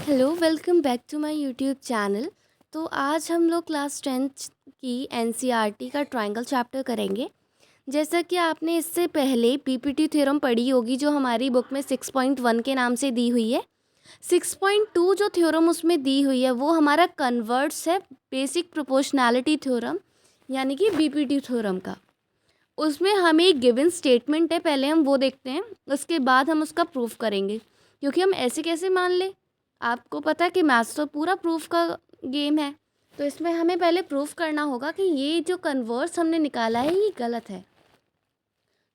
Hello, welcome back to my YouTube channel. तो आज हम लोग क्लास 10th की एनसीईआरटी का ट्रायंगल चैप्टर करेंगे। जैसा कि आपने इससे पहले पीपीटी थ्योरम पढ़ी होगी, जो हमारी बुक में 6.1 के नाम से दी हुई है। 6.2 जो थ्योरम उसमें दी हुई है वो हमारा कन्वर्ट्स है बेसिक प्रोपोर्शनैलिटी थ्योरम, यानी कि बीपीटी थ्योरम का। उसमें हमें एक गिवन स्टेटमेंट है, पहले हम वो देखते हैं, उसके बाद हम उसका प्रूफ करेंगे। क्योंकि हम ऐसे कैसे मान ले, आपको पता है कि मैथ्स तो पूरा प्रूफ का गेम है। तो इसमें हमें पहले प्रूफ करना होगा कि ये जो कन्वर्स हमने निकाला है ये गलत है।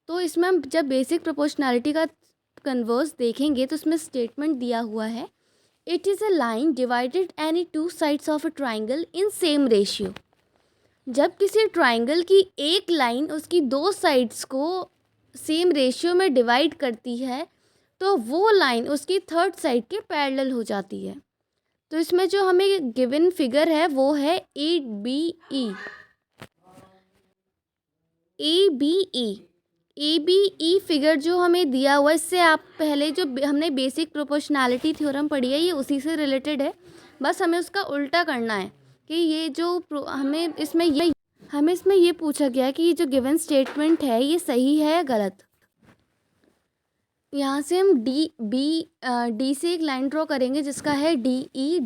तो इसमें हम जब बेसिक प्रोपोर्शनैलिटी का कन्वर्स देखेंगे तो उसमें स्टेटमेंट दिया हुआ है, it is a line divided any two sides of a triangle in same ratio. जब किसी ट्राइंगल की एक लाइन उसकी दो साइड्स को सेम रेशियो में डिवाइड करती है तो वो लाइन उसकी थर्ड साइड के पैरेलल हो जाती है। तो इसमें जो हमें गिवन फिगर है वो है A B E. A B E figure जो हमें दिया हुआ है, इससे आप पहले जो हमने बेसिक प्रोपोर्शनैलिटी थ्योरम पढ़ी है ये उसी से रिलेटेड है। बस हमें उसका उल्टा करना है कि ये जो हमें इसमें ये पूछा गया है कि ये जो गिवन स्टेटमेंट है ये सही है या गलत। यहाँ से हम डी से एक लाइन ड्रॉ करेंगे जिसका है डी ई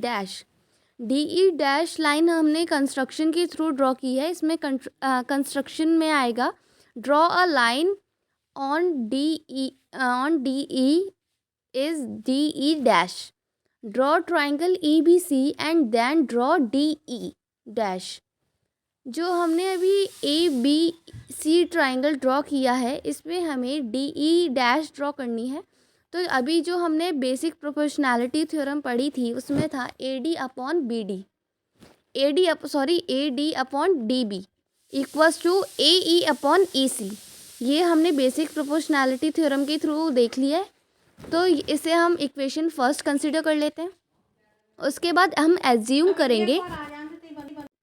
डैश लाइन हमने कंस्ट्रक्शन के थ्रू ड्रॉ की है। इसमें कंस्ट्रक्शन में आएगा, draw a line on D E is D E dash, draw triangle E B C and then draw D E dash. जो हमने अभी A B C triangle draw किया है इसमें हमें डी ई डैश ड्रॉ करनी है। तो अभी जो हमने बेसिक प्रोपोर्शनैलिटी थ्योरम पढ़ी थी उसमें था A D upon D B equals to A E upon E C. ये हमने बेसिक प्रोपोर्शनैलिटी थ्योरम के थ्रू देख लिया है। तो इसे हम इक्वेशन फर्स्ट कंसिडर कर लेते हैं। उसके बाद हम एज्यूम करेंगे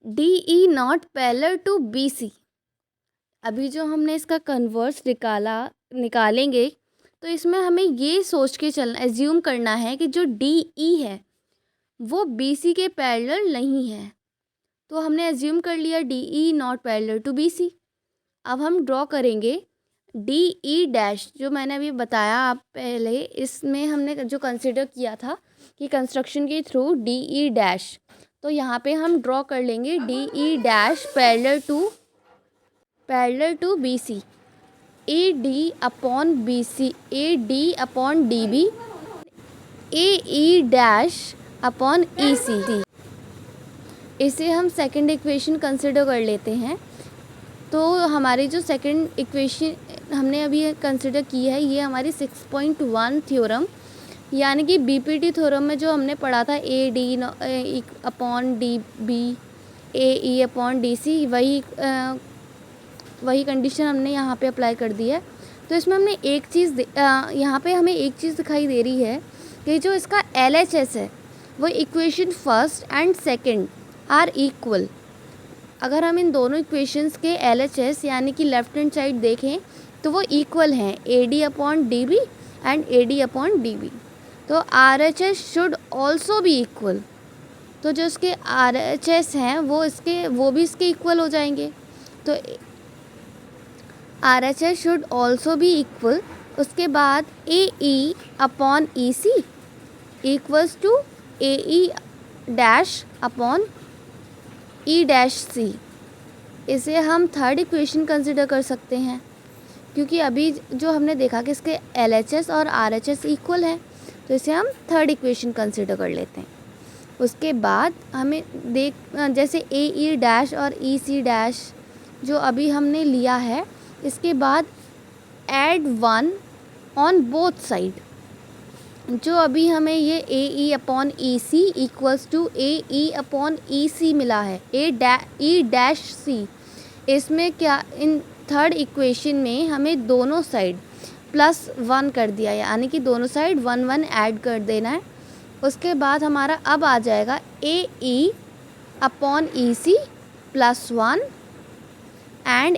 D E not parallel to B C. अभी जो हमने इसका कन्वर्स निकालेंगे तो इसमें हमें ये सोच के चलना, एज्यूम करना है कि जो डी ई है वो बी सी के पैरेलल नहीं है। तो हमने एज्यूम कर लिया D E not parallel to B C. अब हम ड्रॉ करेंगे डी ई डैश, जो मैंने अभी बताया आप पहले, इसमें हमने जो कंसिडर किया था कि कंस्ट्रक्शन के थ्रू डी ई डैश। तो यहाँ पे हम ड्रॉ कर लेंगे D E dash parallel to B C, A D upon B C, A D upon D B, A E dash upon E C. इसे हम सेकंड इक्वेशन कंसिडर कर लेते हैं। तो हमारी जो सेकंड इक्वेशन हमने अभी कंसिडर की है ये हमारी 6.1 थ्योरम, यानी कि बीपीटी थ्योरम में जो हमने पढ़ा था A D upon D B, A E upon D C, वही कंडीशन हमने यहाँ पे अप्लाई कर दी है। तो इसमें हमने एक चीज़ यहाँ पे हमें एक चीज़ दिखाई दे रही है कि जो इसका LHS है वो equation first and second are equal. अगर हम इन दोनों इक्वेशंस के LHS यानी कि लेफ्ट हैंड साइड देखें तो वो इक्वल हैं, A D upon D B and A D upon D B. तो RHS should also be equal. तो जो इसके RHS हैं वो भी इसके इक्वल हो जाएंगे। तो RHS should also be equal. उसके बाद A E upon E C equals to A E dash upon E dash C. इसे हम थर्ड इक्वेशन कंसिडर कर सकते हैं, क्योंकि अभी जो हमने देखा कि इसके LHS और RHS इक्वल हैं, तो इसे हम थर्ड इक्वेशन कंसिडर कर लेते हैं। उसके बाद हमें जैसे ए ई डैश और ई सी डैश जो अभी हमने लिया है, इसके बाद ऐड 1 ऑन बोथ साइड। जो अभी हमें ये A E upon E C equals to A E upon E C मिला है, ई डैश सी। इसमें क्या, इन थर्ड इक्वेशन में हमें दोनों साइड +1 कर दिया, यानी कि दोनों साइड 1 ऐड कर देना है। उसके बाद हमारा अब आ जाएगा A E upon E C +1 and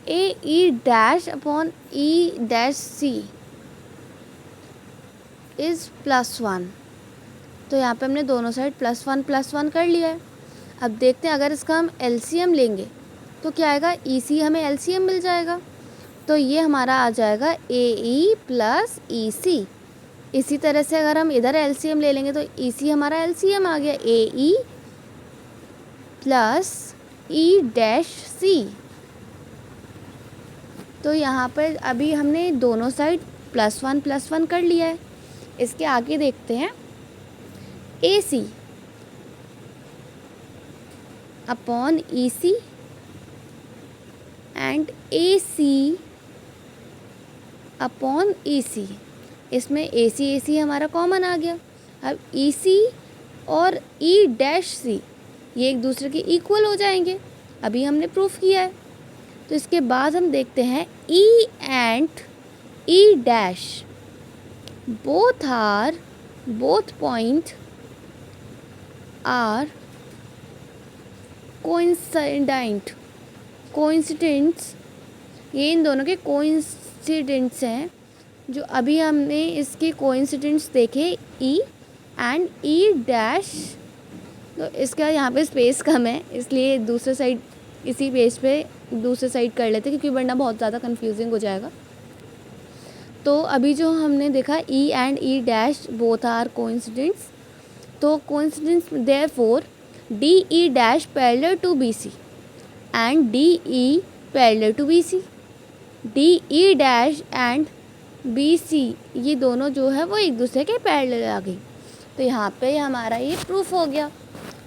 A E dash upon E dash C is +1। तो यहाँ पे हमने दोनों साइड +1 कर लिया है। अब देखते हैं अगर इसका हम एलसीएम लेंगे तो क्या आएगा, ईसी हमें एलसीएम मिल जाएगा। तो ये हमारा आ जाएगा AE + EC। इसी तरह से अगर हम इधर एलसीएम ले लेंगे तो EC हमारा एलसीएम आ गया, AE + E-C। तो यहाँ पर अभी हमने दोनों साइड +1 कर लिया है। इसके आगे देखते हैं AC upon EC and AC upon EC। इसमें AC हमारा कॉमन आ गया। अब EC और E-C ये एक दूसरे के इक्वल हो जाएंगे, अभी हमने प्रूफ किया है। तो इसके बाद हम देखते हैं E and E-, both point are कोइंसिडेंट्स। ये इन दोनों के कोइंसिडेंट्स हैं जो अभी हमने इसके कोइंसिडेंट्स देखे, E एंड E-। तो इसका यहाँ पे स्पेस कम है इसलिए दूसरे साइड इसी पेज पे दूसरे साइड कर लेते क्योंकि वरना बहुत ज़्यादा कंफ्यूजिंग हो जाएगा। तो अभी जो हमने देखा E and E-, both are coincidents. तो coincidence therefore DE- parallel to BC and DE parallel to BC। DE- and BC ये दोनों जो है वो एक दूसरे के पैरेलल आ गई। तो यहाँ पे हमारा ये प्रूफ हो गया।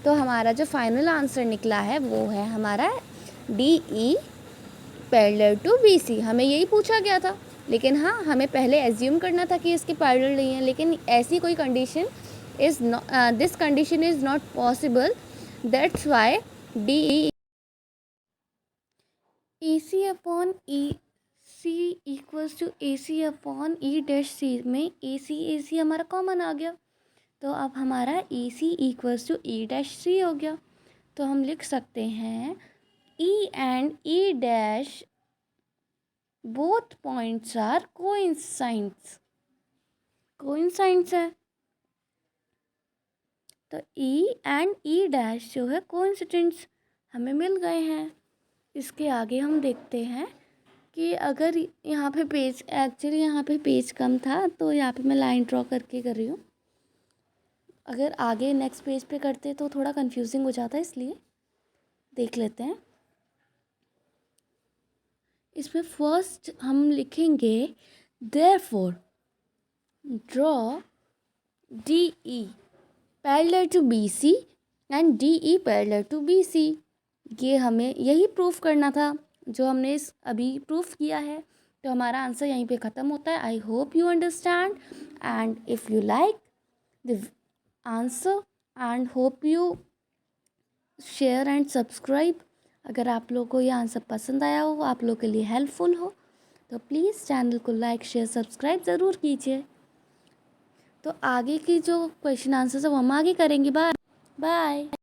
तो हमारा जो फाइनल आंसर निकला है वो है हमारा DE पैरेलल टू BC। हमें यही पूछा गया था, लेकिन हाँ हमें पहले एज्यूम करना था कि इसके पैरेलल नहीं है, लेकिन ऐसी कोई condition this condition is not possible, that's why DE AC upon EC equals to AC upon E-C में AC हमारा कॉमन आ गया। तो अब हमारा EC इक्वल्स टू E-C हो गया। तो हम लिख सकते हैं E and E-, both points are coincides है। तो E एंड E- जो है कोइंसिडेंट्स हमें मिल गए हैं। इसके आगे हम देखते हैं कि अगर यहाँ पे पेज एक्चुअली यहाँ पे पेज कम था तो यहाँ पे मैं लाइन ड्रॉ करके कर रही हूँ। अगर आगे नेक्स्ट पेज पे करते तो थोड़ा कंफ्यूजिंग हो जाता है, इसलिए देख लेते हैं। इसमें फर्स्ट हम लिखेंगे therefore draw DE parallel to BC and DE parallel to BC। ये हमें यही प्रूफ करना था जो हमने अभी प्रूफ किया है। तो हमारा आंसर यहीं पे ख़त्म होता है। I hope you understand and if you like the answer and hope you share and subscribe. अगर आप लोगों को ये आंसर पसंद आया हो, आप लोगों के लिए हेल्पफुल हो, तो प्लीज़ चैनल को लाइक शेयर सब्सक्राइब ज़रूर कीजिए। तो आगे की जो क्वेश्चन आंसर है वो हम आगे करेंगे। Bye bye.